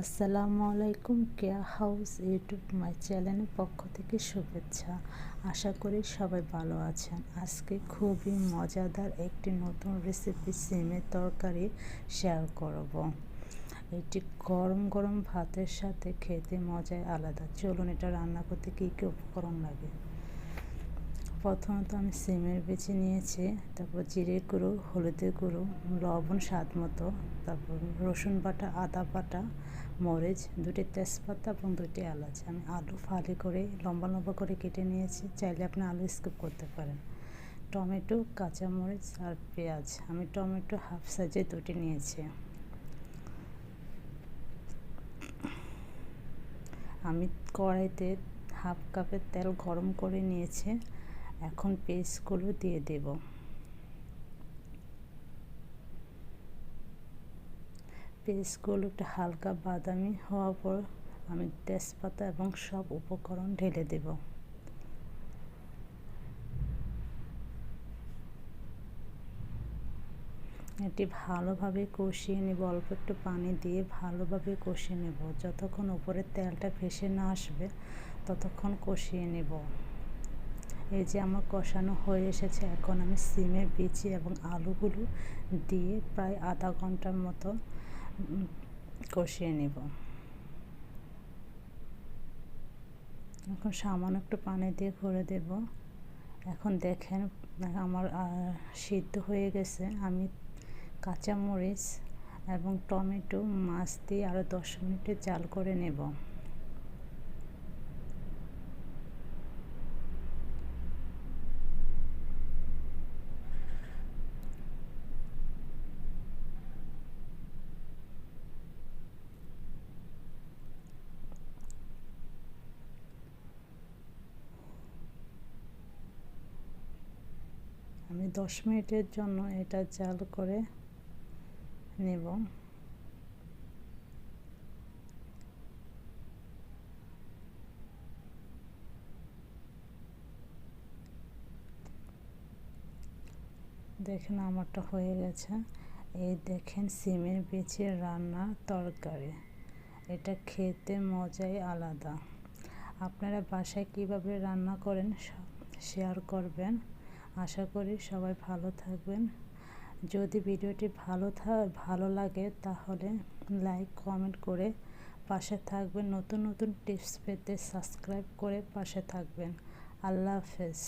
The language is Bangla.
আসসালামু আলাইকুম। কেয়া হাউস ইউটিউব মাই চ্যানেলের পক্ষ থেকে শুভেচ্ছা। আশা করি সবাই ভালো আছেন। আজকে খুবই মজাদার একটি নতুন রেসিপি সিমের তরকারি শেয়ার করব। এটি গরম গরম ভাতের সাথে খেতে মজাই আলাদা। চলুন এটা রান্না করতে কী কী উপকরণ লাগে। প্রথমত আমি সিমের বেছে নিয়েছি, তারপর জিরে গুঁড়ো, হলুদের গুঁড়ো, লবণ স্বাদ মতো, তারপর রসুন বাটা, আদা বাটা, মরিচ, 2টি তেজপাতা এবং 2টি এলাচ। আমি আলু ফালি করে লম্বা লম্বা করে কেটে নিয়েছি, চাইলে আপনি আলু স্কিপ করতে পারেন। টমেটো, কাঁচামরিচ আর পেঁয়াজ। আমি টমেটো হাফ সাইজে 2টি নিয়েছি। আমি কড়াইতে হাফ কাপের তেল গরম করে নিয়েছি। এখন পেস্টগুলো দিয়ে দেব। পেস্টগুলো একটু হালকা বাদামি হওয়ার পর আমি তেজপাতা এবং সব উপকরণ ঢেলে দেব। এটি ভালোভাবে কষিয়ে নেব। অল্প একটু পানি দিয়ে ভালোভাবে কষিয়ে নেব। যতক্ষণ উপরে তেলটা ভেসে না আসবে ততক্ষণ কষিয়ে নেব। এই যে আমার কষানো হয়ে এসেছে। এখন আমি সিমের বিচি এবং আলুগুলো দিয়ে প্রায় আধা ঘন্টার মতো কষিয়ে নেব। এখন সামান্য একটু পানি দিয়ে ভরে দেব। এখন দেখেন আমার সিদ্ধ হয়ে গেছে। আমি কাঁচামরিচ এবং টমেটো, মাছ দিয়ে আরও 10 মিনিট জাল করে নেব। আমি 10 মিনিটের জন্য এটা জাল করে নেব। দেখেন আমারটা হয়ে গেছে। এই দেখেন সিমের বিচির রান্না তরকারি। এটা খেতে মজাই আলাদা। আপনারা বাসায় কিভাবে রান্না করেন শেয়ার করবেন। আশা করি সবাই ভালো থাকবেন। যদি ভিডিওটি ভালো লাগে তাহলে লাইক কমেন্ট করে পাশে থাকবেন। নতুন নতুন টিপস পেতে সাবস্ক্রাইব করে পাশে থাকবেন। আল্লাহ হাফেজ।